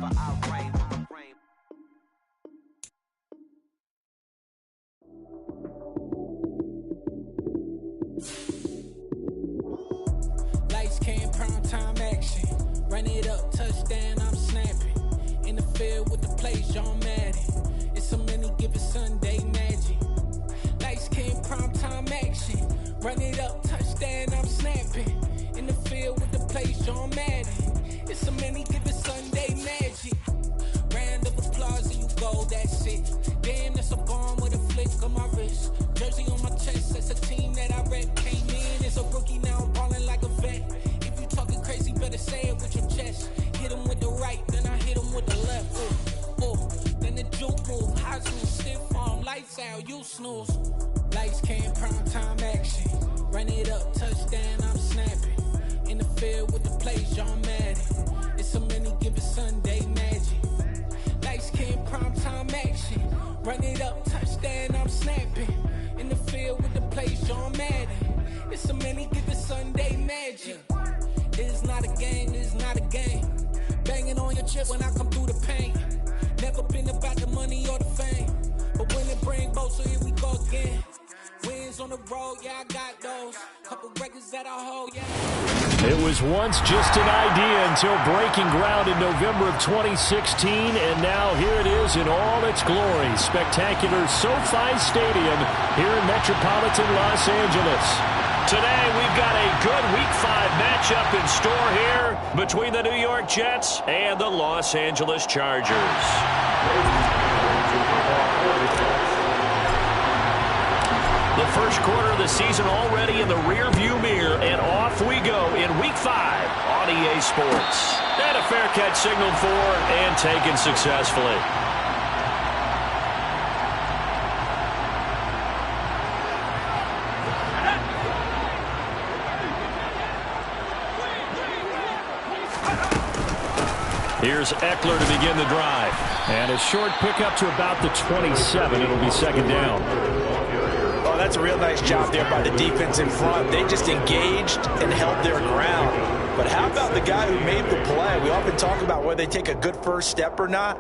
wherever I reign. Lights came, prime time action. Run it up, touchdown, I'm snapping. In the field with the play, John Madden. It's so many given Sunday magic. Lights came, prime time action. Run it up, touchdown, I'm snapping. In the field with the play, John Madden. It's so many given Sunday magic. Round of applause and you go, that's it. Damn, that's a bomb with a flick on my wrist. Jersey on my chest, that's a team that I rep. Came in as a rookie, now I'm ballin' like a vet. If you talking crazy, better say it with your chest. Hit him with the right, then I hit him with the left. Then the juke move, high zoom, stiff arm, lights out, you snooze. Lights came, prime time action. Run it up, touchdown, I'm snapping. In the field with the plays, John Madden. It's so many given Sunday magic. Lights came, prime time action. Run it up, touchdown, I'm snapping. In the field with the plays, John Madden. It's so many given Sunday magic. It is not a game, it is not a game. Banging on your chest when I come through the pain. Never been about the money or the fame. But when it bring both, so here we go again. Wins on the road, yeah, I got those. Couple records that I hold, yeah. It was once just an idea until breaking ground in November of 2016, and now here it is in all its glory. Spectacular SoFi Stadium here in metropolitan Los Angeles. Today we've got a good Week 5 matchup in store here between the New York Jets and the Los Angeles Chargers. The first quarter of the season already in the rear-view mirror, and off we go in Week 5 on EA Sports. And a fair catch signaled for and taken successfully. Here's Eckler to begin the drive. And a short pickup to about the 27. It'll be second down. Oh, that's a real nice job there by the defense in front. They just engaged and held their ground. But how about the guy who made the play? We often talk about whether they take a good first step or not.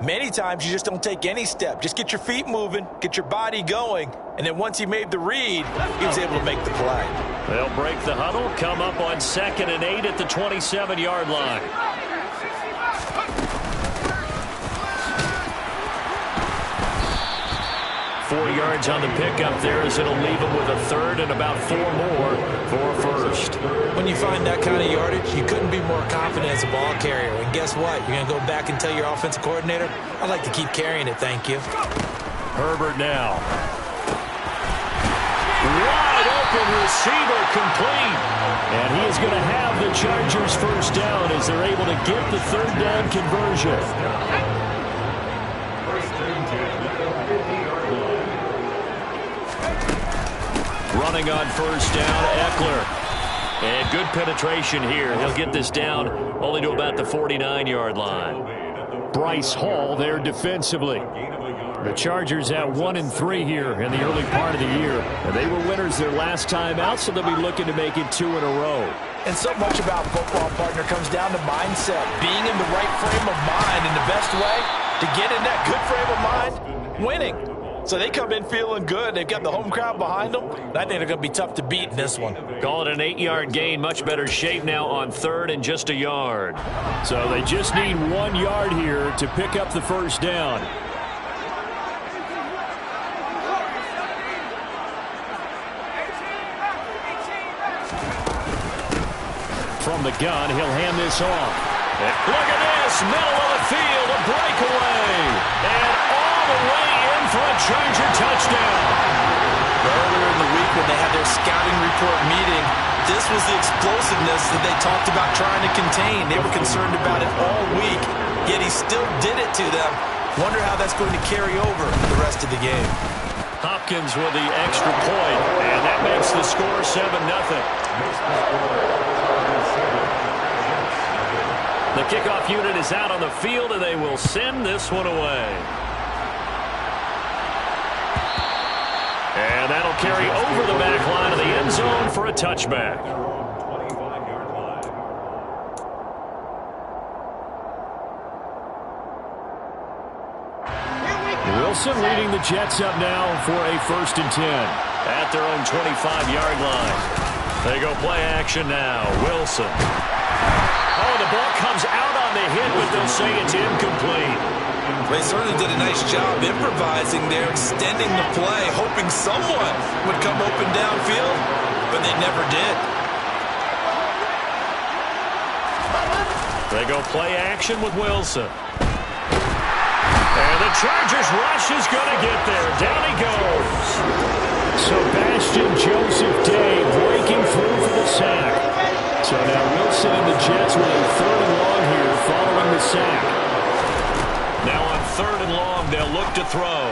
Many times you just don't take any step. Just get your feet moving, get your body going, and then once he made the read, he was able to make the play. They'll break the huddle, come up on 2nd and 8 at the 27-yard line. 4 yards on the pickup there as it'll leave him with a third and about 4 more for first. When you find that kind of yardage, you couldn't be more confident as a ball carrier. And guess what? You're going to go back and tell your offensive coordinator, I'd like to keep carrying it, thank you. Herbert now. Wide open receiver complete. And he is going to have the Chargers first down as they're able to get the third down conversion. Running on first down, Eckler. And good penetration here. He'll get this down only to about the 49-yard line. Bryce Hall there defensively. The Chargers at 1-3 here in the early part of the year. And they were winners their last time out, so they'll be looking to make it 2 in a row. And so much about football, partner, comes down to mindset. Being in the right frame of mind, and the best way to get in that good frame of mind, winning. So they come in feeling good. They've got the home crowd behind them. And I think they're going to be tough to beat in this one. Call it an 8-yard gain. Much better shape now on 3rd and just a yard. So they just need 1 yard here to pick up the first down. From the gun, he'll hand this off. And look at this, middle of the field, a breakaway. And all the way in for a Charger touchdown. Earlier in the week when they had their scouting report meeting, this was the explosiveness that they talked about trying to contain. They were concerned about it all week, yet he still did it to them. Wonder how that's going to carry over the rest of the game. Hopkins with the extra point, and that makes the score 7-0. The kickoff unit is out on the field, and they will send this one away. And that'll carry over the back line of the end zone for a touchback. 25-yard line. Wilson leading the Jets up now for a 1st and 10 at their own 25-yard line. They go play action now. Wilson. Oh, the ball comes out on the hit, but they'll say it's incomplete. They certainly did a nice job improvising there, extending the play, hoping someone would come open downfield, but they never did. They go play action with Wilson. And the Chargers rush is going to get there. Down he goes. Sebastian Joseph Day breaking through for the sack. So now Wilson and the Jets with a 3rd and long here following the sack. Now on 3rd and long, they'll look to throw.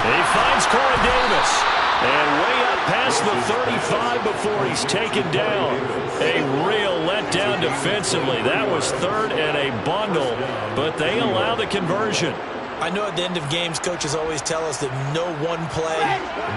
He finds Corey Davis. And way up past the 35 before he's taken down. A real letdown defensively. That was 3rd and a bundle, but they allow the conversion. I know at the end of games, coaches always tell us that no one play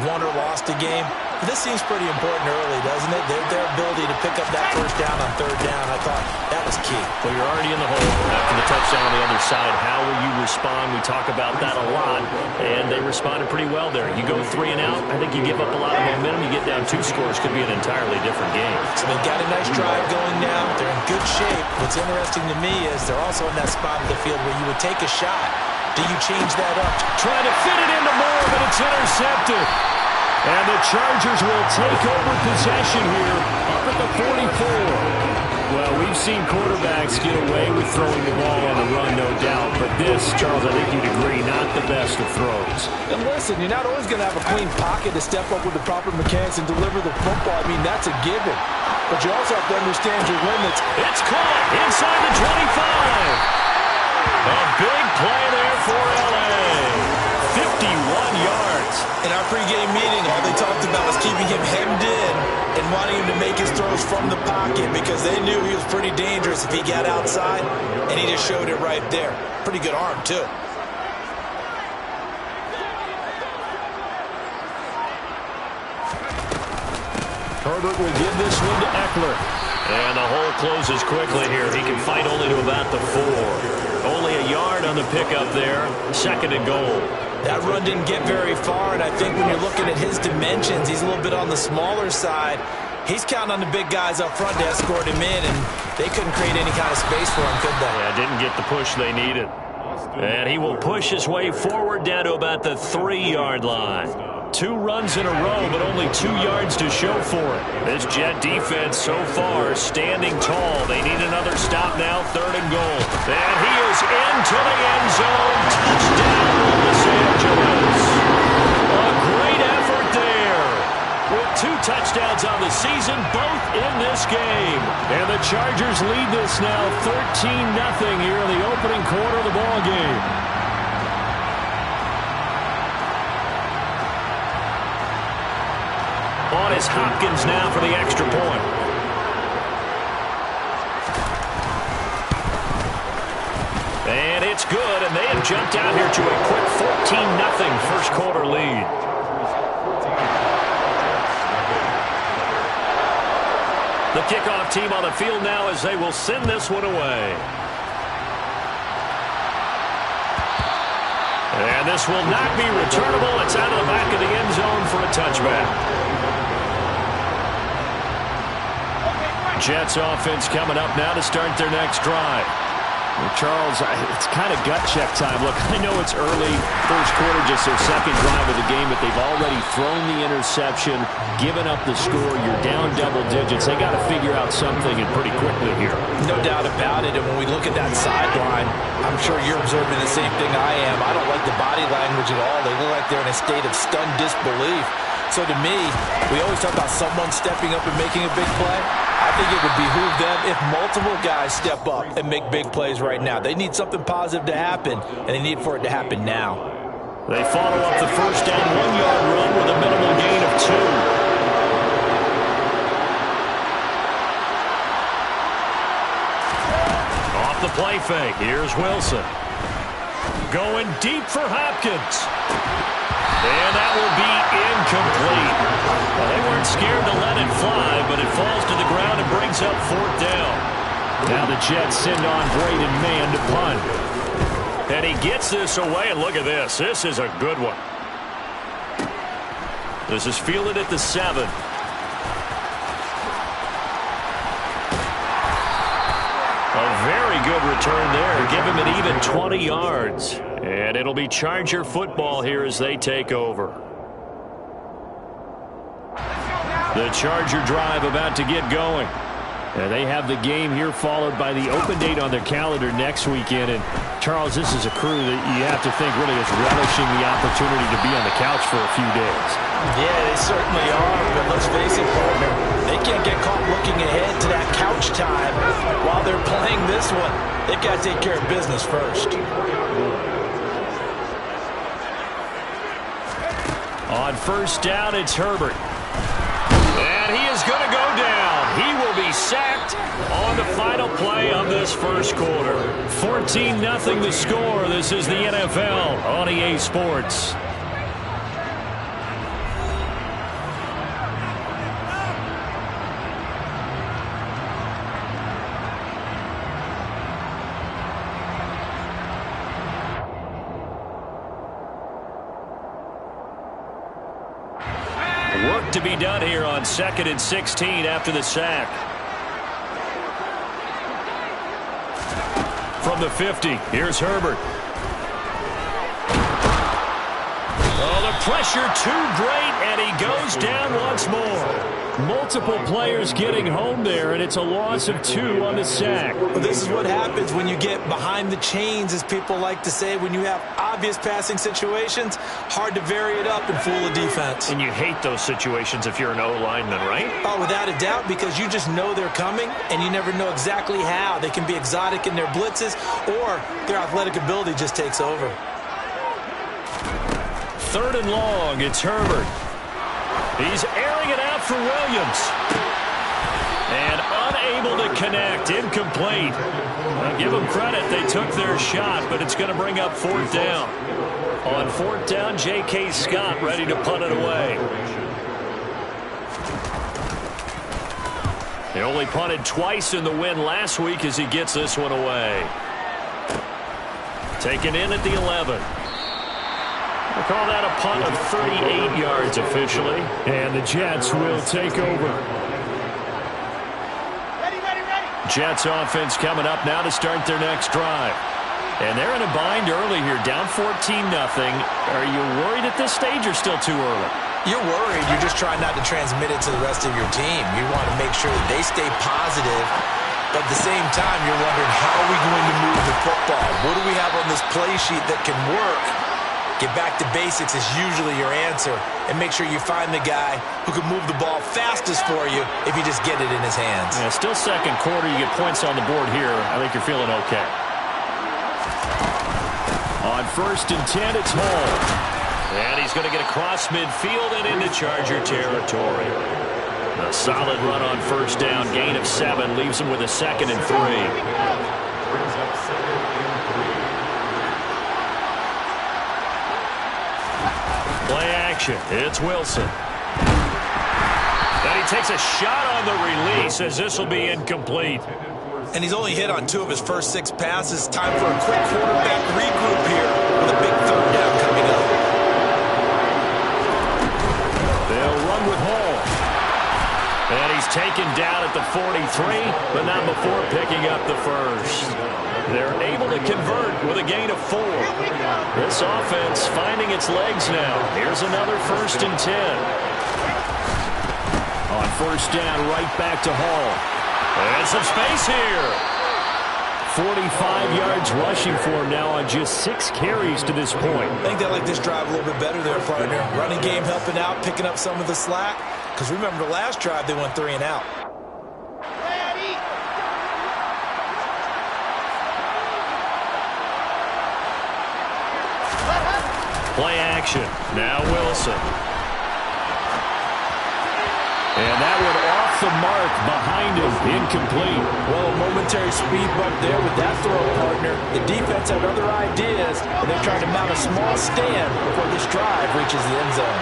won or lost a game. But this seems pretty important early, doesn't it? Their ability to pick up that 1st down on 3rd down, I thought that was key. Well, you're already in the hole after the touchdown on the other side. How will you respond? We talk about that a lot, and they responded pretty well there. You go 3 and out, I think you give up a lot of momentum. You get down 2 scores, could be an entirely different game. So they've got a nice drive going now. They're in good shape. What's interesting to me is they're also in that spot of the field where you would take a shot. Do you change that up? Trying to fit it into Moore, but it's intercepted. And the Chargers will take over possession here up at the 44. Well, we've seen quarterbacks get away with throwing the ball on the run, no doubt. But this, Charles, I think you'd agree, not the best of throws. And listen, you're not always going to have a clean pocket to step up with the proper mechanics and deliver the football. I mean, that's a given. But you also have to understand your limits. It's caught inside the 25. A big play there for L.A. 51 yards. In our pregame meeting, all they talked about was keeping him hemmed in and wanting him to make his throws from the pocket because they knew he was pretty dangerous if he got outside, and he just showed it right there. Pretty good arm, too. Herbert will give this one to Eckler. And the hole closes quickly here. He can fight only to about the 4. Only a yard on the pickup there. 2nd and goal. That run didn't get very far, and I think when you're looking at his dimensions, he's a little bit on the smaller side. He's counting on the big guys up front to escort him in, and they couldn't create any kind of space for him, could they? Yeah, didn't get the push they needed. And he will push his way forward down to about the 3-yard line. 2 runs in a row, but only 2 yards to show for it. This Jet defense so far standing tall. They need another stop now, 3rd and goal. And he is into the end zone. Touchdown, Los Angeles. A great effort there. With 2 touchdowns on the season, both in this game. And the Chargers lead this now 13-0 here in the opening quarter of the ball game. On is Hopkins now for the extra point. And it's good, and they have jumped out here to a quick 14-0 first quarter lead. The kickoff team on the field now as they will send this one away. And this will not be returnable. It's out of the back of the end zone for a touchback. Jets offense coming up now to start their next drive. Well, Charles, it's kind of gut check time. Look, I know it's early, first quarter, just their 2nd drive of the game, but they've already thrown the interception, given up the score. You're down double digits. They got to figure out something and pretty quickly here. No doubt about it. And when we look at that sideline, I'm sure you're observing the same thing I am. I don't like the body language at all. They look like they're in a state of stunned disbelief. So to me, we always talk about someone stepping up and making a big play. I think it would behoove them if multiple guys step up and make big plays right now. They need something positive to happen, and they need for it to happen now. They follow up the first down 1-yard run with a minimal gain of 2. Off the play fake, here's Wilson. Going deep for Hopkins. And that will be incomplete. Well, they weren't scared to let it fly, but it falls to the ground and brings up 4th down. Now the Jets send on Braden Mann to punt. And he gets this away, and look at this. This is a good one. This is fielded at the 7. A very good return there. Give him an even 20 yards. And it'll be Charger football here as they take over. The Charger drive about to get going. And they have the game here followed by the open date on their calendar next weekend. And, Charles, this is a crew that you have to think really is relishing the opportunity to be on the couch for a few days. Yeah, they certainly are. But let's face it, partner, they can't get caught looking ahead to that couch time while they're playing this one. They've got to take care of business first. On first down, it's Herbert. And he is going to go down. He will be sacked on the final play of this first quarter. 14-0 the score. This is the NFL on EA Sports. Work to be done here on 2nd and 16 after the sack. From the 50, here's Herbert. Oh, the pressure too great, and he goes down once more. Multiple players getting home there, and it's a loss of 2 on the sack. Well, this is what happens when you get behind the chains, as people like to say. When you have obvious passing situations, hard to vary it up and fool a defense. And you hate those situations if you're an O-lineman, right? Oh, without a doubt, because you just know they're coming, and you never know exactly how. They can be exotic in their blitzes, or their athletic ability just takes over. 3rd and long, it's Herbert. He's airing it out for Williams. And unable to connect, incomplete. I'll give them credit, they took their shot, but it's going to bring up 4th down. On 4th down, J.K. Scott ready to punt it away. He only punted twice in the win last week as he gets this one away. Taken in at the 11. We'll call that a punt of 38 yards officially. And the Jets will take over. Jets offense coming up now to start their next drive. And they're in a bind early here, down 14-0. Are you worried at this stage or still too early? You're worried. You're just trying not to transmit it to the rest of your team. You want to make sure that they stay positive. But at the same time, you're wondering, how are we going to move the football? What do we have on this play sheet that can work? Get back to basics is usually your answer. And make sure you find the guy who can move the ball fastest for you if you just get it in his hands. Yeah, still second quarter. You get points on the board here. I think you're feeling okay. On 1st and 10, it's Hall. And he's going to get across midfield and into Charger territory. A solid run on 1st down. Gain of 7 leaves him with a 2nd and 3. Play action. It's Wilson. And he takes a shot on the release as this will be incomplete. And he's only hit on 2 of his first 6 passes. Time for a quick quarterback regroup here with a big 3rd down coming up. They'll run with Hall. And he's taken down at the 43, but not before picking up the first. They're able to convert with a gain of 4. This offense finding its legs now. Here's another 1st and 10. On 1st down, right back to Hall. And some space here. 45 yards rushing for him now on just 6 carries to this point. I think they like this drive a little bit better there, partner. Running game helping out, picking up some of the slack. Because remember, the last drive, they went 3 and out. Play action. Now Wilson. And that one off the mark behind him. Incomplete. Well, a momentary speed bump there with that throw, partner. The defense had other ideas, and they're trying to mount a small stand before this drive reaches the end zone.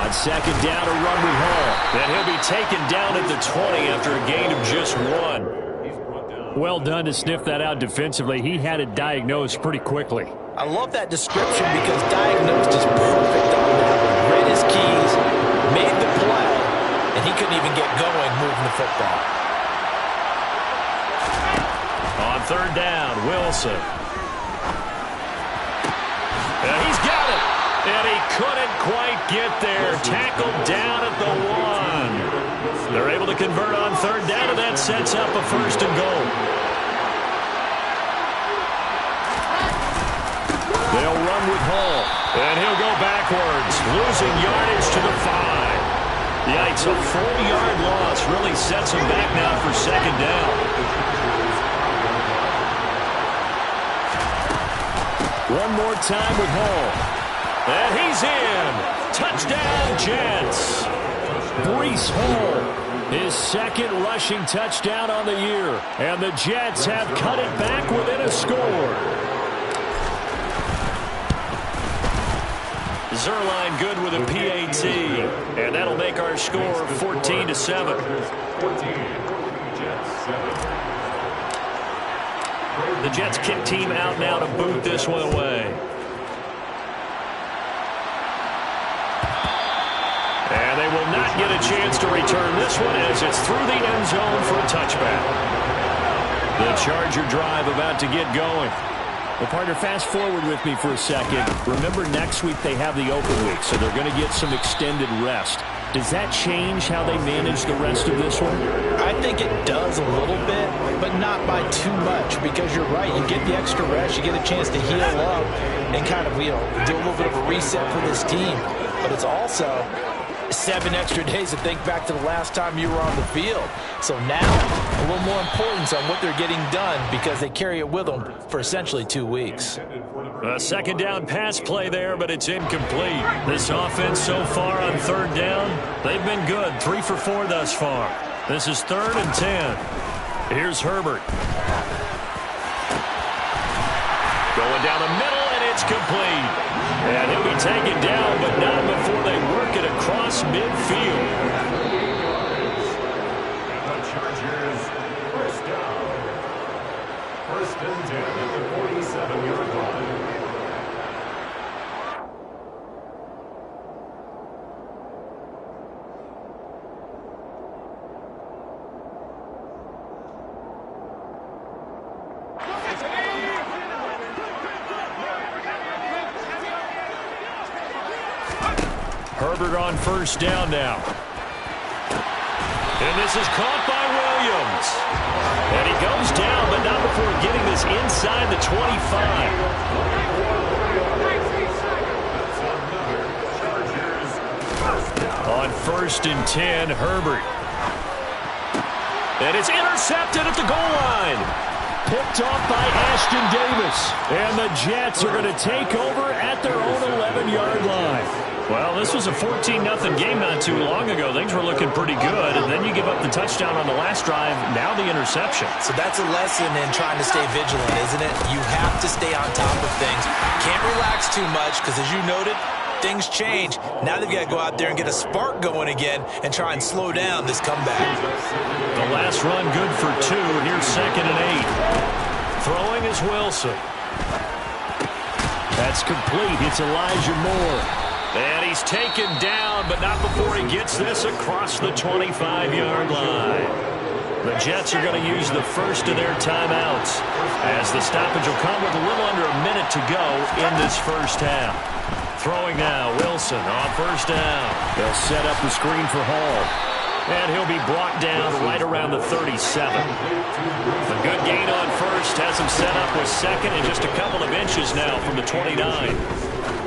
On 2nd down, a run with Hall. And he'll be taken down at the 20 after a gain of just 1. Well done to sniff that out defensively. He had it diagnosed pretty quickly. I love that description because diagnosed is perfect on that one. Read his keys, made the play, and he couldn't even get going moving the football. On third down, Wilson. And he's got it. And he couldn't quite get there. Tackled down at the 1. They're able to convert on third down, and that sets up a 1st and goal. They'll run with Hall. And he'll go backwards, losing yardage to the 5. Yikes, a 4-yard loss really sets him back now for 2nd down. One more time with Hall. And he's in. Touchdown, Jets. Breece Hall, his 2nd rushing touchdown on the year. And the Jets have cut it back within a score. Zuerlein good with a PAT. And that'll make our score 14-7. The Jets kick team out now to boot this one away. And they will not get a chance to return this one as it's through the end zone for a touchback. The Charger drive about to get going. Well, partner, fast forward with me for a second. Remember, next week they have the open week, so they're going to get some extended rest. Does that change how they manage the rest of this one? I think it does a little bit, but not by too much, because you're right. You get the extra rest. You get a chance to heal up and kind of, do a little bit of a reset for this team. But it's also 7 extra days to think back to the last time you were on the field. So now, a little more importance on what they're getting done because they carry it with them for essentially 2 weeks. A 2nd down pass play there, but it's incomplete. This offense so far on 3rd down, they've been good. 3 for 4 thus far. This is 3rd and 10. Here's Herbert. Going down the middle, and it's complete. And he'll be taken down, but not before they work it across midfield. The Chargers, 1st down. 1st and 10 at the 47-yard line. Herbert on 1st down now. And this is caught by Williams. And he goes down, but not before getting this inside the 25. On 1st and 10, Herbert. And it's intercepted at the goal line. Picked off by Ashton Davis. And the Jets are going to take over at their own 11-yard line. Well, this was a 14-0 game not too long ago. Things were looking pretty good, and then you give up the touchdown on the last drive, now the interception. So that's a lesson in trying to stay vigilant, isn't it? You have to stay on top of things. Can't relax too much because, as you noted, things change. Now they've got to go out there and get a spark going again and try and slow down this comeback. The last run good for 2. Here's 2nd and 8. Throwing is Wilson. That's complete. It's Elijah Moore. And he's taken down, but not before he gets this across the 25-yard line. The Jets are going to use the first of their timeouts as the stoppage will come with a little under a minute to go in this first half. Throwing now, Wilson on 1st down. They'll set up the screen for Hall. And he'll be brought down right around the 37. A good gain on 1st has him set up with 2nd and just a couple of inches now from the 29.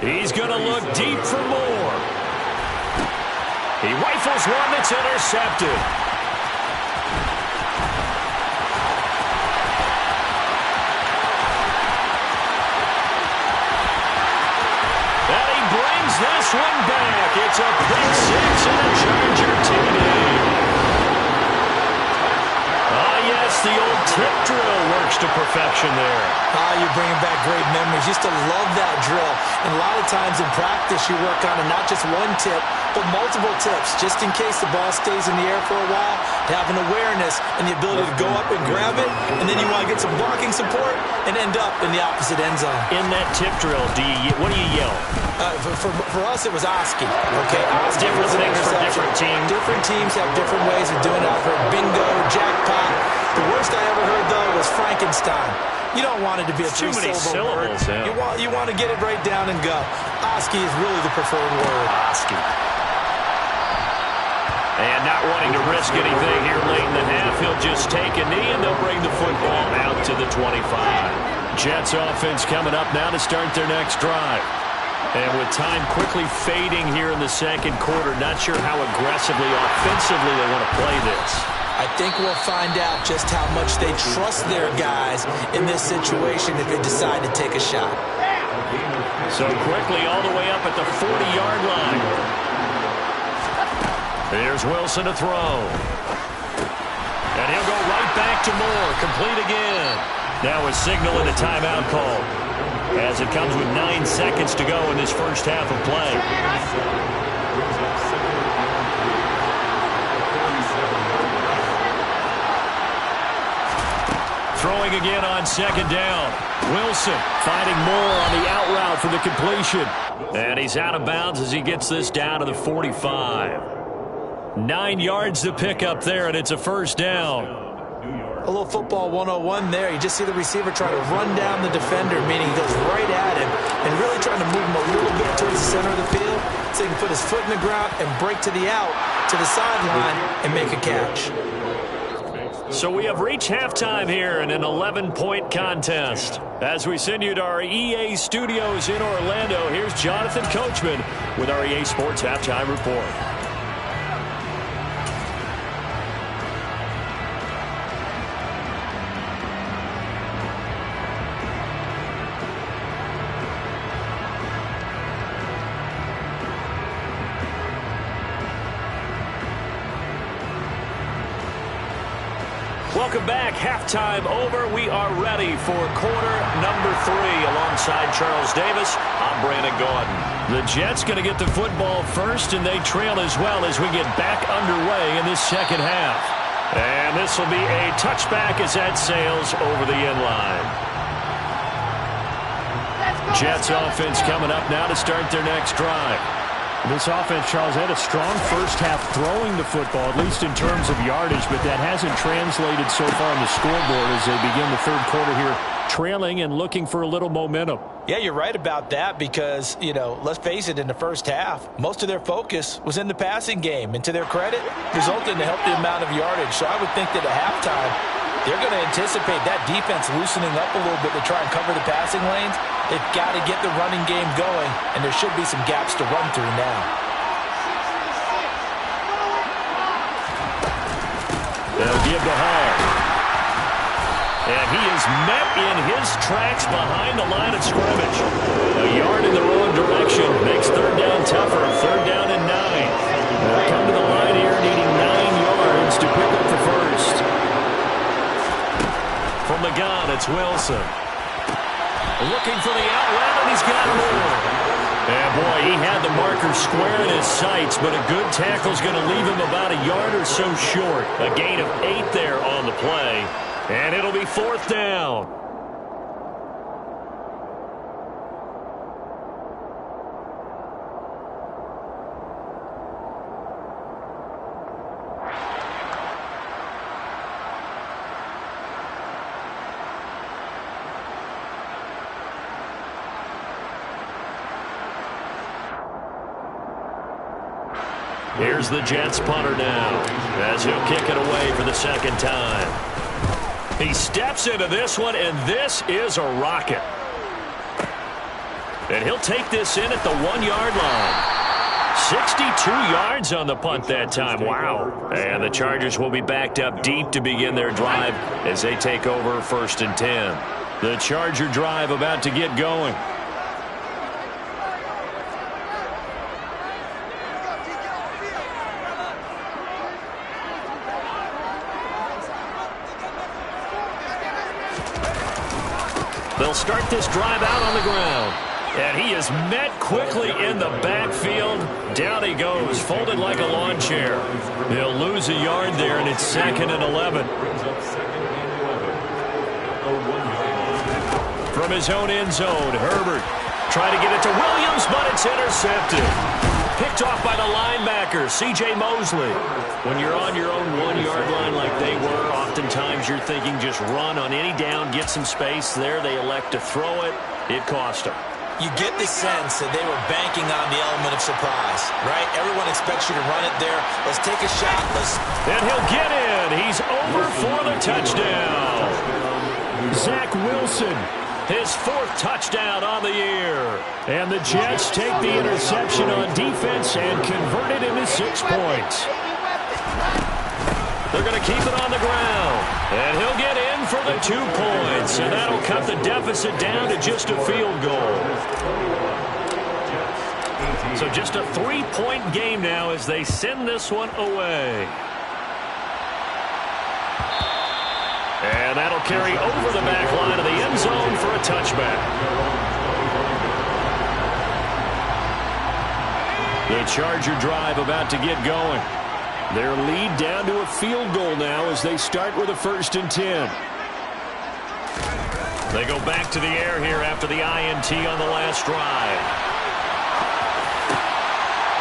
He's going to look deep for more. He rifles one that's intercepted. And he brings this one back. It's a pick 6 and a Charger TD. Ah, yes, the old tip drill works to perfection there. You're bringing back great memories. Used to love that drill. And a lot of times in practice, you work on not just one tip, but multiple tips, just in case the ball stays in the air for a while, to have an awareness and the ability to go up and grab it, and then you want to get some blocking support and end up in the opposite end zone. In that tip drill, what do you yell? For us, it was Oski. Okay, Oski different was an things for interception. different teams. Different teams have different ways of doing it. I've heard bingo, jackpot. The worst I ever heard, though, was Frankenstein. You don't want it to be a too many syllables. Yeah. You want to get it right down and go. Oski is really the preferred word. Oski. And not wanting to risk anything here late in the half, he'll just take a knee and they'll bring the football out to the 25. Jets offense coming up now to start their next drive. And with time quickly fading here in the second quarter, not sure how aggressively, offensively they want to play this. I think we'll find out just how much they trust their guys in this situation if they decide to take a shot. So quickly all the way up at the 40-yard line. Here's Wilson to throw. And he'll go right back to Moore. Complete again. Now a signal and a timeout call, as it comes with 9 seconds to go in this first half of play. Throwing again on second down. Wilson finding Moore on the out route for the completion. And he's out of bounds as he gets this down to the 45. 9 yards to pick up there, and it's a first down. A little football 101 there. You just see the receiver try to run down the defender, meaning he goes right at him and really trying to move him a little bit towards the center of the field so he can put his foot in the ground and break to the out, to the sideline, and make a catch. So we have reached halftime here in an 11-point contest. As we send you to our EA studios in Orlando, here's Jonathan Coachman with our EA Sports Halftime Report. Welcome back. Halftime over. We are ready for quarter number 3. Alongside Charles Davis, I'm Brandon Gaudin. The Jets going to get the football first, and they trail as well as we get back underway in this second half. And this will be a touchback as that sails over the end line. Jets offense coming up now to start their next drive. This offense, Charles, had a strong first half throwing the football, at least in terms of yardage, but that hasn't translated so far on the scoreboard as they begin the third quarter here, trailing and looking for a little momentum. Yeah, you're right about that because, let's face it, in the first half, most of their focus was in the passing game. And to their credit, resulted in a healthy amount of yardage. So I would think that at halftime, they're going to anticipate that defense loosening up a little bit to try and cover the passing lanes. They've got to get the running game going, and there should be some gaps to run through now. They'll give to Hall. And he is met in his tracks behind the line of scrimmage. A yard in the wrong direction makes third down tougher. Third down and 9. They'll come to the line here needing 9 yards to pick up the first. From the gun, it's Wilson. Looking for the out route, and he's got more. And boy, he had the marker square in his sights, but a good tackle's going to leave him about a yard or so short. A gain of 8 there on the play, and it'll be fourth down. Here's the Jets punter now, as he'll kick it away for the second time. He steps into this one, and this is a rocket. And he'll take this in at the 1-yard line. 62 yards on the punt that time. Wow. And the Chargers will be backed up deep to begin their drive as they take over first and 10. The Charger drive about to get going. They'll start this drive out on the ground. And he is met quickly in the backfield. Down he goes, folded like a lawn chair. They'll lose a yard there, and it's 2nd and 11. From his own end zone, Herbert trying to get it to Williams, but it's intercepted. Picked off by the linebacker, C.J. Mosley. When you're on your own 1-yard line like they were, oftentimes you're thinking just run on any down, get some space. There they elect to throw it. It cost them. You get the sense that they were banking on the element of surprise, right? Everyone expects you to run it there. Let's take a shot. And he'll get in. He's over for the touchdown. Zach Wilson, his 4th touchdown on the year. And the Jets take the interception on defense and convert it into 6 points. They're going to keep it on the ground. And he'll get in for the 2 points. And that'll cut the deficit down to just a field goal. So just a 3-point game now as they send this one away. And that'll carry over the back line of the end zone for a touchback. The Charger drive about to get going. Their lead down to a field goal now as they start with a 1st and 10. They go back to the air here after the INT on the last drive.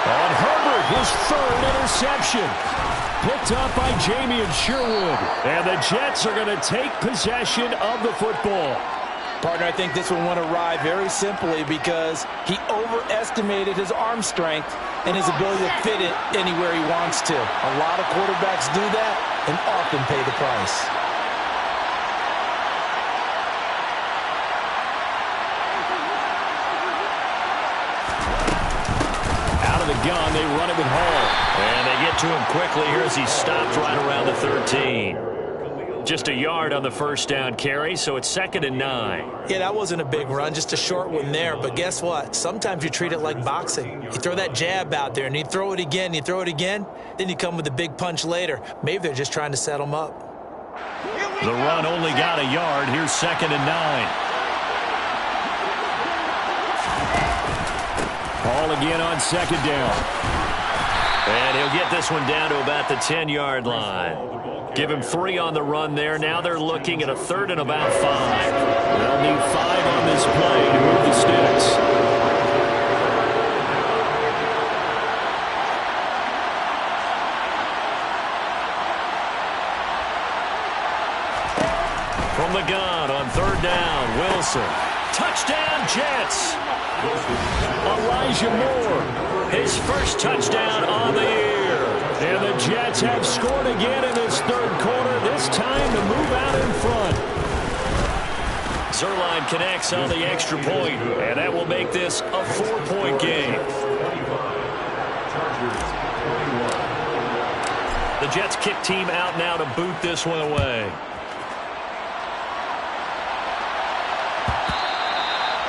On Herbert, his 3rd interception. Picked up by Jamien Sherwood. And the Jets are going to take possession of the football. Partner, I think this one went awry very simply because he overestimated his arm strength and his ability to fit it anywhere he wants to. A lot of quarterbacks do that and often pay the price. Out of the gun, they run it with Hall. And they get to him quickly here as he stopped right around the 13. Just a yard on the 1st down carry, so it's 2nd and 9. Yeah, that wasn't a big run, just a short one there. But guess what? Sometimes you treat it like boxing. You throw that jab out there, and you throw it again, then you come with a big punch later. Maybe they're just trying to set them up. The run only got a yard. Here's 2nd and 9. Hall again on 2nd down. And he'll get this one down to about the 10-yard line. Give him 3 on the run there. Now they're looking at a 3rd and about 5. They'll need 5 on this play to move the sticks. From the gun on 3rd down, Wilson. Touchdown, Jets. Elijah Moore, his 1st touchdown on the year. And the Jets have scored again in this 3rd quarter, this time to move out in front. Zuerlein connects on the extra point, and that will make this a 4-point game. The Jets kick team out now to boot this one away.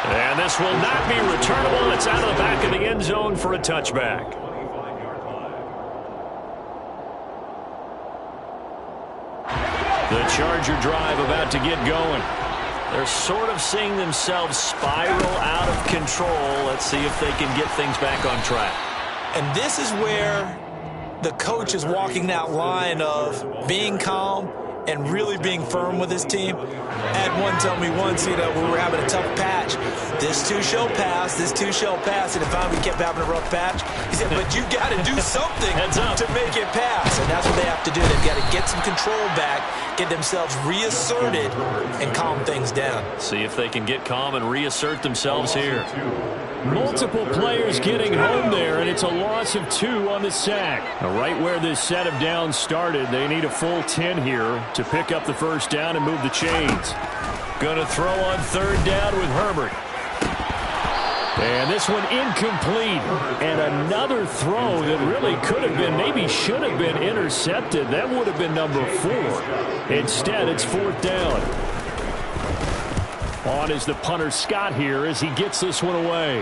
And this will not be returnable. It's out of the back of the end zone for a touchback. The Charger drive about to get going. They're sort of seeing themselves spiral out of control. Let's see if they can get things back on track. And this is where the coach is walking that line of being calm and really being firm with his team. I had one tell me once, we were having a tough patch. This too shall pass, this too shall pass. And if we kept having a rough patch, he said, but you got to do something to make it pass. And that's what they have to do. They've got to get some control back, get themselves reasserted, and calm things down. See if they can get calm and reassert themselves here. Multiple players getting home there, and it's a loss of 2 on the sack. Now, right where this set of downs started, they need a full 10 here to pick up the 1st down and move the chains. Going to throw on 3rd down with Herbert. And this one incomplete. And another throw that really could have been, maybe should have been intercepted. That would have been number 4. Instead, it's 4th down. On is the punter Scott here as he gets this one away.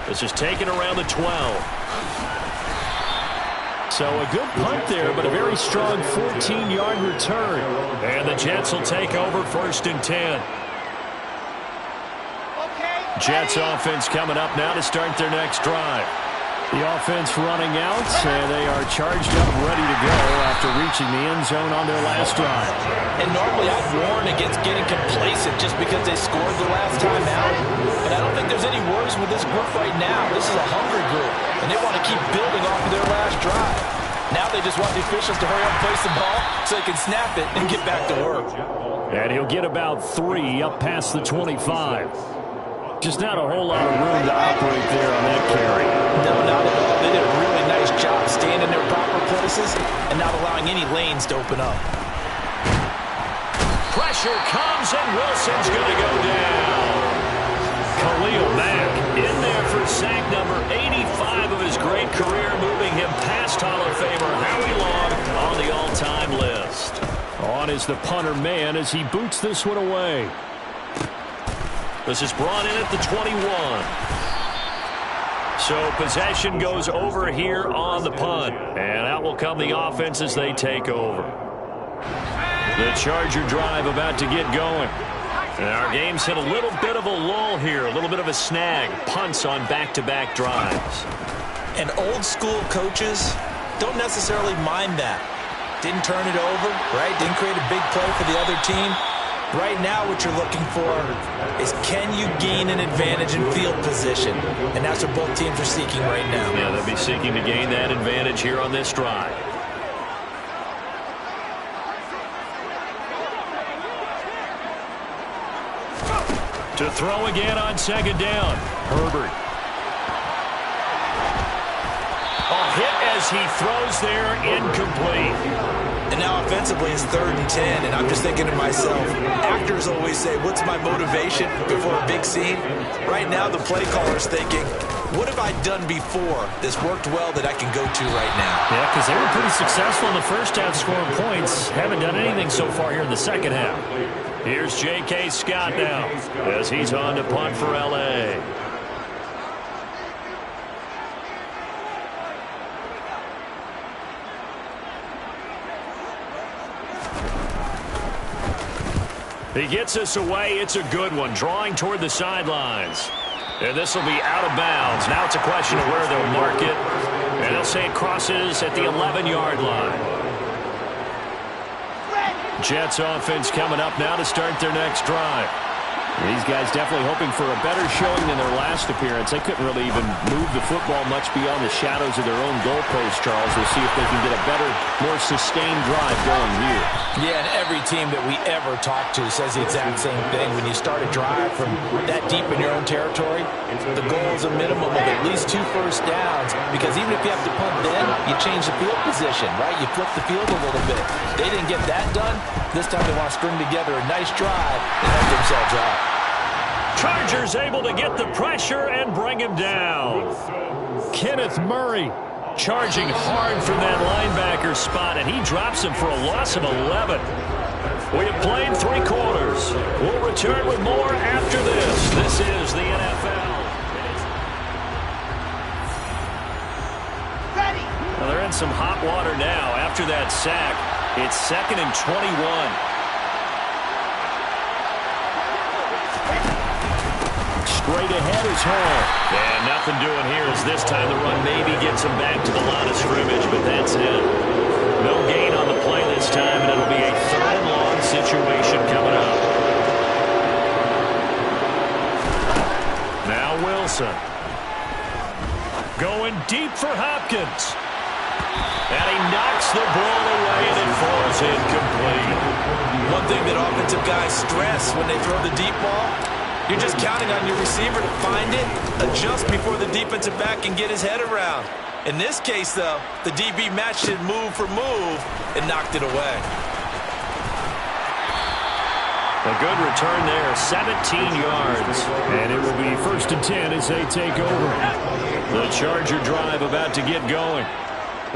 This is taken around the 12. So a good punt there, but a very strong 14-yard return. And the Jets will take over 1st and 10. Jets offense coming up now to start their next drive. The offense running out, and they are charged up, ready to go after reaching the end zone on their last drive. And normally I'd warn against getting complacent just because they scored the last time out. But I don't think there's any worries with this group right now. This is a hungry group, and they want to keep building off of their last drive. Now they just want the officials to hurry up and place the ball so they can snap it and get back to work. And he'll get about 3 up past the 25. Just not a whole lot of room to operate there on that carry. No, not at all. They did a really nice job staying in their proper places and not allowing any lanes to open up. Pressure comes, and Wilson's going to go down. Khalil Mack in there for sack number 85 of his great career, moving him past Hall of Famer Howie Long on the all-time list. On is the punter man as he boots this one away. This is brought in at the 21. So possession goes over here on the punt. And out will come the offense as they take over. The Charger drive about to get going. And our game's hit a little bit of a lull here, a little bit of a snag. Punts on back-to-back drives. And old-school coaches don't necessarily mind that. Didn't turn it over, right? Didn't create a big play for the other team. Right now what you're looking for is, can you gain an advantage in field position? And that's what both teams are seeking right now. Yeah, they'll be seeking to gain that advantage here on this drive. To throw again on 2nd down. Herbert. A hit as he throws there, incomplete. And now offensively it's 3rd and 10, and I'm just thinking to myself, actors always say, what's my motivation before a big scene? Right now the play caller's thinking, what have I done before that's worked well that I can go to right now? Yeah, because they were pretty successful in the first half scoring points. Haven't done anything so far here in the second half. Here's J.K. Scott now as he's on to punt for L.A. He gets us away. It's a good one. Drawing toward the sidelines. And this will be out of bounds. Now it's a question of where they'll mark it. And they'll say it crosses at the 11-yard line. Jets offense coming up now to start their next drive. These guys definitely hoping for a better showing than their last appearance. They couldn't really even move the football much beyond the shadows of their own goalpost, Charles. We'll see if they can get a better, more sustained drive going here. Yeah, and every team that we ever talk to says the exact same thing. When you start a drive from that deep in your own territory, the goal is a minimum of at least 2 first downs, because even if you have to punt then, you change the field position, right? You flip the field a little bit. They didn't get that done. This time they want to string together a nice drive and help themselves out. Chargers able to get the pressure and bring him down. Kenneth Murray charging hard from that linebacker spot, and he drops him for a loss of 11. We have played 3 quarters. We'll return with more after this. This is the NFL. Well, they're in some hot water now after that sack. It's 2nd and 21. Straight ahead is Hall. And nothing doing here as this time the run maybe gets him back to the line of scrimmage, but that's it. No gain on the play this time, and it'll be a 3rd and long situation coming up. Now Wilson. Going deep for Hopkins. And he knocks the ball away, and it falls incomplete. One thing that offensive guys stress when they throw the deep ball, you're just counting on your receiver to find it, adjust before the defensive back can get his head around. In this case, though, the DB matched it move for move and knocked it away. A good return there, 17 yards. And it will be 1st and 10 as they take over. The Charger drive about to get going.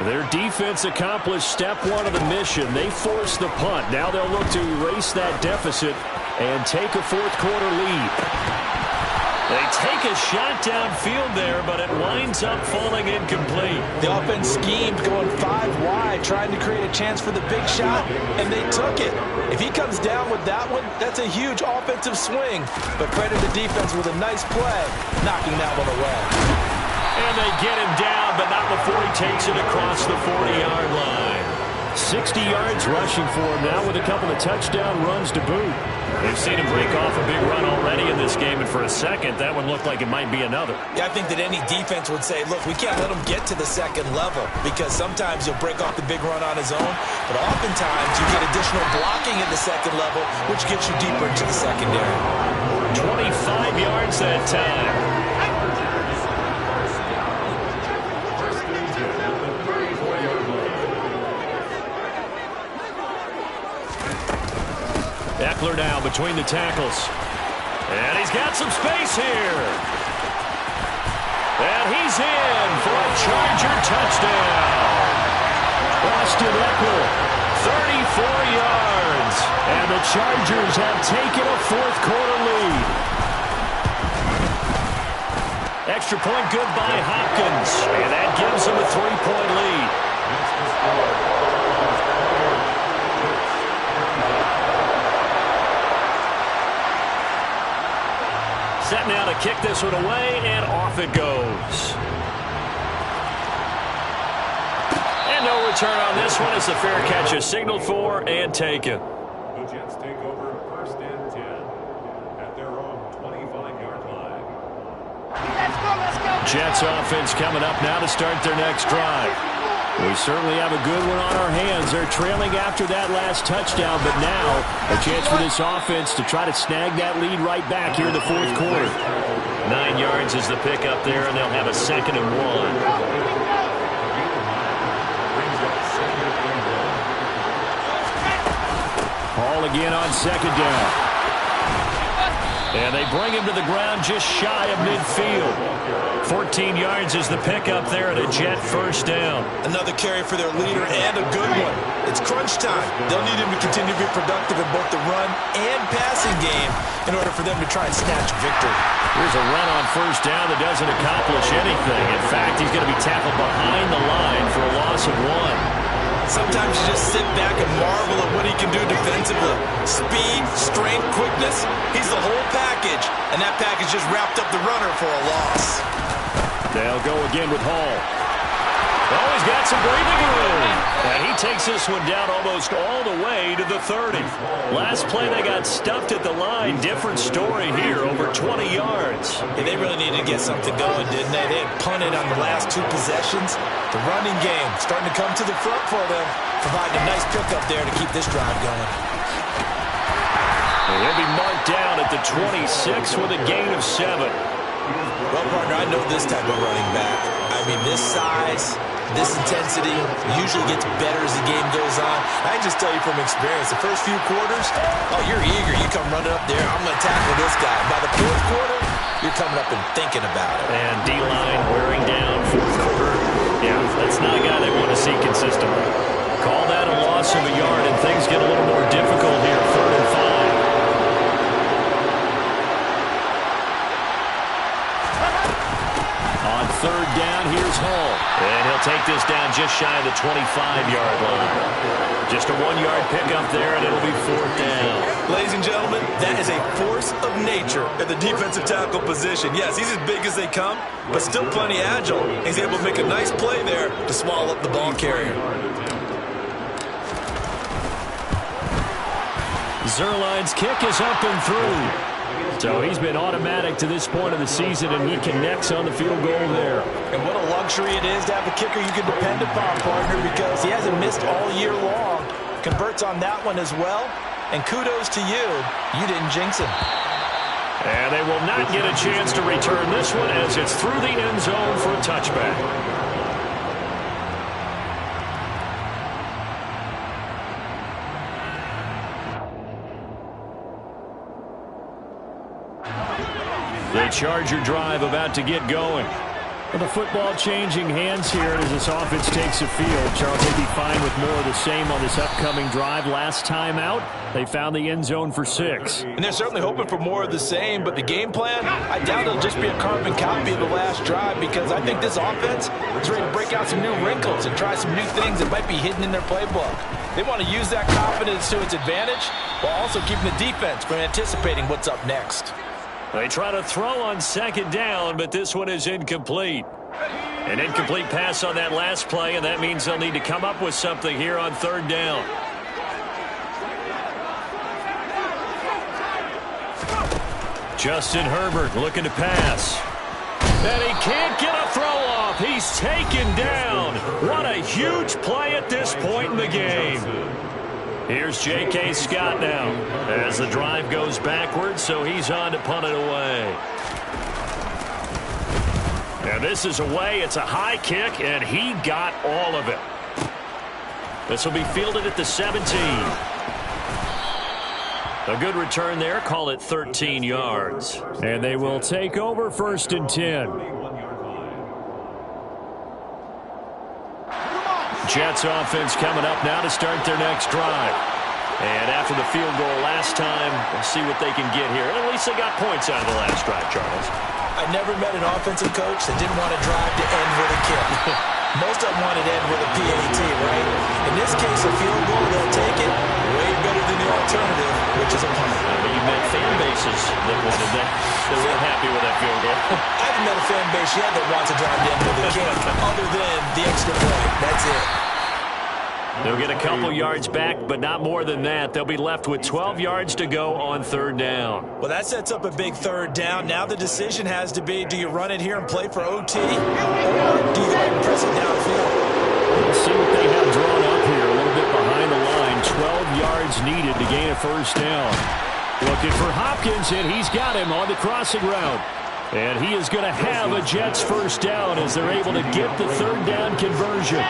Their defense accomplished step 1 of the mission. They forced the punt. Now they'll look to erase that deficit and take a 4th quarter lead. They take a shot downfield there, but it winds up falling incomplete. The offense schemed going 5 wide, trying to create a chance for the big shot, and they took it. If he comes down with that one, that's a huge offensive swing. But credit the defense with a nice play, knocking that one away. And they get him down, but not before he takes it across the 40-yard line. 60 yards rushing for him now with a couple of touchdown runs to boot. They've seen him break off a big run already in this game, and for a second, that one looked like it might be another. Yeah, I think that any defense would say, look, we can't let him get to the second level because sometimes he'll break off the big run on his own, but oftentimes you get additional blocking at the second level, which gets you deeper into the secondary. 25 yards that time. Eckler now between the tackles. And he's got some space here. And he's in for a Charger touchdown. Austin Eckler, 34 yards. And the Chargers have taken a fourth-quarter lead. Extra point good by Hopkins. And that gives them a 3-point lead. Set now to kick this one away, and off it goes. And no return on this one as the fair catch is signaled for and taken. The Jets take over 1st and 10 at their own 25-yard line. Let's go. Jets offense coming up now to start their next drive. We certainly have a good one on our hands. They're trailing after that last touchdown, but now a chance for this offense to try to snag that lead right back here in the fourth quarter. 9 yards is the pickup there, and they'll have a 2nd and 1. Hall again on 2nd down. And they bring him to the ground just shy of midfield. 14 yards is the pickup there at a Jet 1st down. Another carry for their leader and a good one. It's crunch time. They'll need him to continue to be productive in both the run and passing game in order for them to try and snatch victory. Here's a run on 1st down that doesn't accomplish anything. In fact, he's going to be tackled behind the line for a loss of 1. Sometimes you just sit back and marvel at what he can do defensively. Speed, strength, quickness, he's the whole package. And that package just wrapped up the runner for a loss. They'll go again with Hall. Oh, he's got some breathing room. And he takes this one down almost all the way to the 30. Last play, they got stuffed at the line. Different story here, over 20 yards. Yeah, they really needed to get something going, didn't they? They had punted on the last 2 possessions. The running game starting to come to the front for them, providing a nice pickup there to keep this drive going. And he'll be marked down at the 26 with a gain of 7. Well, partner, I know this type of running back. I mean, this size, this intensity usually gets better as the game goes on. I can just tell you from experience, the first few quarters, oh, you're eager. You come running up there, I'm going to tackle this guy. By the 4th quarter, you're coming up and thinking about it. And D-line wearing down 4th quarter. Yeah, that's not a guy they want to see consistently. Call that a loss of a yard, and things get a little more difficult here. 3rd and 5. On 3rd down, here's Hall. And he'll take this down just shy of the 25-yard line. Just a 1-yard pickup there, and it'll be 4th down. Ladies and gentlemen, that is a force of nature at the defensive tackle position. Yes, he's as big as they come, but still plenty agile. He's able to make a nice play there to swallow up the ball carrier. Zuerlein's kick is up and through. So he's been automatic to this point of the season, and he connects on the field goal there. And what a luxury it is to have a kicker you can depend upon, partner, because he hasn't missed all year long. Converts on that one as well. And kudos to you. You didn't jinx him. And they will not get a chance to return this one as it's through the end zone for a touchback. The Charger drive about to get going. Well, the football changing hands here as this offense takes the field. Charles, they'd be fine with more of the same on this upcoming drive. Last time out, they found the end zone for 6. And they're certainly hoping for more of the same, but the game plan, I doubt it'll just be a carbon copy of the last drive, because I think this offense is ready to break out some new wrinkles and try some new things that might be hidden in their playbook. They want to use that confidence to its advantage while also keeping the defense from anticipating what's up next. They try to throw on second down, but this one is incomplete. An incomplete pass on that last play, and that means they'll need to come up with something here on third down. Justin Herbert looking to pass. And he can't get a throw off. He's taken down. What a huge play at this point in the game. Here's J.K. Scott now as the drive goes backwards, so he's on to punt it away. And this is away. It's a high kick, and he got all of it. This will be fielded at the 17. A good return there. Call it 13 yards. And they will take over 1st and 10. Jets offense coming up now to start their next drive. And after the field goal last time, we'll see what they can get here. At least they got points out of the last drive, Charles. I never met an offensive coach that didn't want a drive to end with a kick. Most of them wanted to end with a PAT, right? In this case, a field goal, they'll take it way better than the alternative, which is a punt. But you met fan bases that wanted that. They weren't happy with that field goal. I haven't met a fan base yet that wants a drive to end with a kick, other than the extra point. That's it. They'll get a couple yards back, but not more than that. They'll be left with 12 yards to go on third down. Well, that sets up a big third down. Now the decision has to be, do you run it here and play for OT, or do you go ahead and press it downfield? We'll see what they have drawn up here. A little bit behind the line. 12 yards needed to gain a first down. Looking for Hopkins, and he's got him on the crossing route. And he is going to have a Jets first down as they're able to get the third down conversion.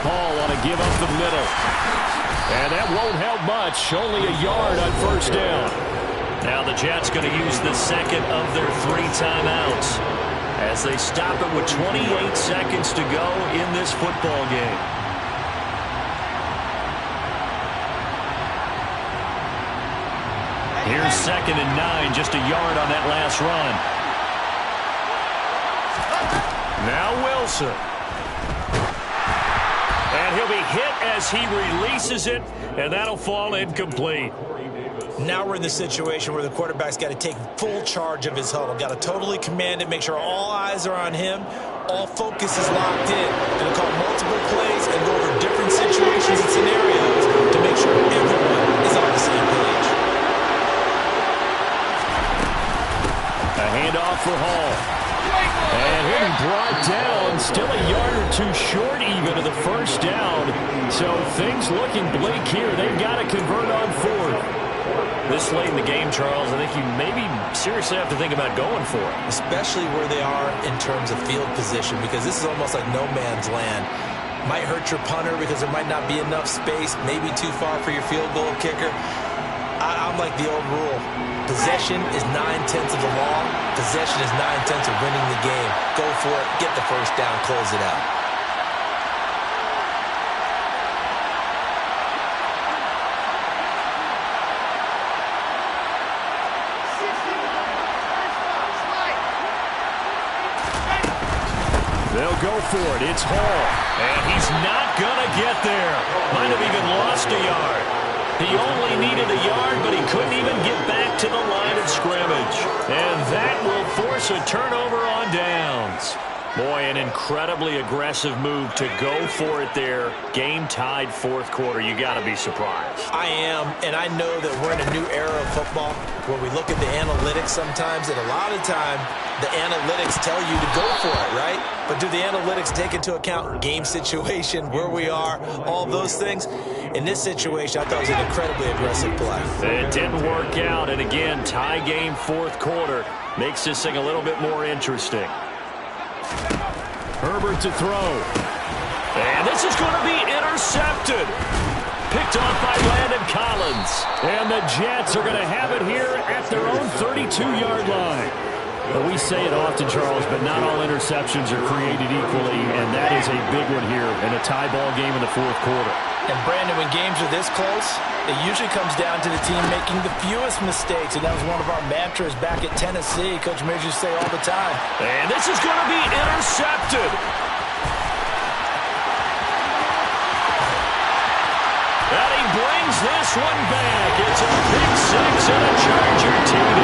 Hall on a give up the middle. And that won't help much. Only a yard on first down. Now the Jets going to use the second of their 3 timeouts as they stop it with 28 seconds to go in this football game. Here's 2nd and 9, just a yard on that last run. Now Wilson. And he'll be hit as he releases it, and that'll fall incomplete. Now we're in the situation where the quarterback's got to take full charge of his huddle. Got to totally command it, make sure all eyes are on him. All focus is locked in. Going to call multiple plays and go over different situations and scenarios to make sure everyone is on the same page. A handoff for Hall. And he'll be brought down, still a yard or 2 short even of the first down. So things looking bleak here. They've got to convert on 4th. This late in the game, Charles, I think you maybe seriously have to think about going for it. Especially where they are in terms of field position, because this is almost like no man's land. Might hurt your punter because there might not be enough space, maybe too far for your field goal kicker. I'm like the old rule. Possession is 9/10 of the law. Possession is 9/10 of winning the game. Go for it. Get the first down. Close it out. They'll go for it. It's Hall. And he's not going to get there. Might have even lost a yard. He only needed a yard, but he couldn't even get back to the line of scrimmage. And that will force a turnover on downs. Boy, an incredibly aggressive move to go for it there. Game tied 4th quarter. You got to be surprised. I am, and I know that we're in a new era of football where we look at the analytics sometimes, and a lot of time the analytics tell you to go for it, right? But do the analytics take into account game situation, where we are, all those things? In this situation, I thought it was an incredibly aggressive play. It didn't work out, and again, tie game 4th quarter makes this thing a little bit more interesting. Herbert to throw. And this is going to be intercepted. Picked off by Landon Collins. And the Jets are going to have it here at their own 32-yard line. But we say it often, Charles, but not all interceptions are created equally, and that is a big one here in a tie ball game in the fourth quarter. And, Brandon, when games are this close, it usually comes down to the team making the fewest mistakes, and that was one of our mantras back at Tennessee. Coach Mears used to say all the time. And this is going to be intercepted. And he brings this one back. It's a big six and a Charger TD.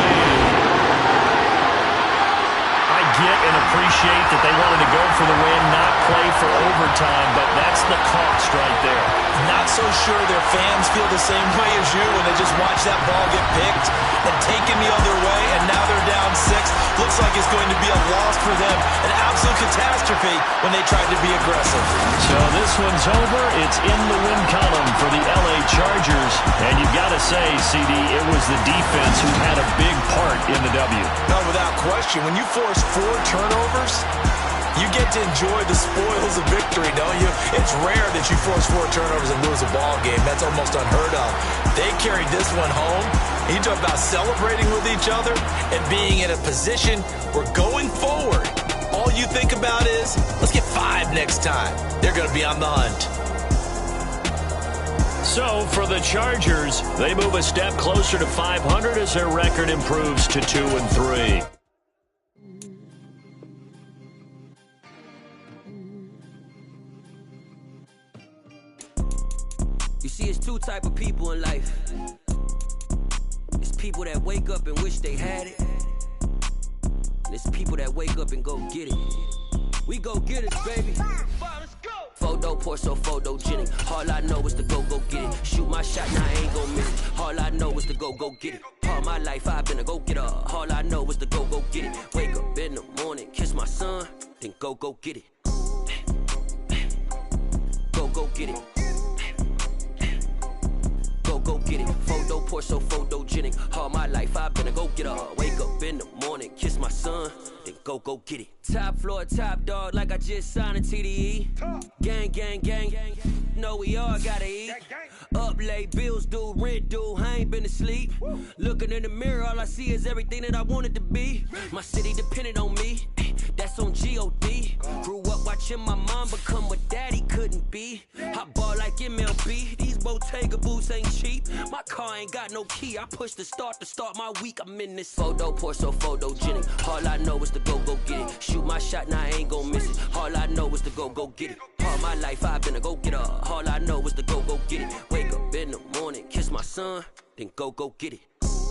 I get and appreciate that they wanted to go for the win, not play for overtime, but that's the cost right there. Not so sure their fans feel the same way as you when they just watch that ball get picked and taken the other way, and now they're down 6. Looks like it's going to be a loss for them, an absolute catastrophe when they tried to be aggressive. So this one's over. It's in the win column for the LA Chargers, and you've got to say, CD, it was the defense who had a big part in the W. No, without question. When you force 4 turnovers, you get to enjoy the spoils of victory, don't you? It's rare that you force 4 turnovers and lose a ball game. That's almost unheard of. They carried this one home. You talk about celebrating with each other and being in a position where going forward, all you think about is, let's get 5 next time. They're going to be on the hunt. So for the Chargers, they move a step closer to 500 as their record improves to 2-3. You see, it's 2 type of people in life. It's people that wake up and wish they had it. And it's people that wake up and go get it. We go get it, baby. Photo poor, so photogenic. All I know is to go get it. Shoot my shot, now I ain't gon' miss it. All I know is to go get it. All my life I've been a go-getter. All I know is to go get it. Wake up in the morning, kiss my son, then go get it. Go get it. Go get it. Photo poor, so photogenic. All my life I've been a go-getter. Wake up in the morning, kiss my son, then go get it. Top floor, top dog, like I just signed a TDE. Gang, gang, gang. Know we all gotta eat. Up late, bills due, rent due, I ain't been asleep. Looking in the mirror, all I see is everything that I wanted to be. My city depended on me, that's on G.O.D. Grew up watching my mom become what daddy couldn't be. I ball like MLB, these Bottega boots ain't cheap. My car ain't got no key, I push the start to start my week. I'm in this photo poor, so photogenic. All I know is to go get it. Shoot my shot, now I ain't gon' miss it. All I know is to go get it. All my life I've been a go-getter. All I know is to go get it. Wake up in the morning, kiss my son, then go get it.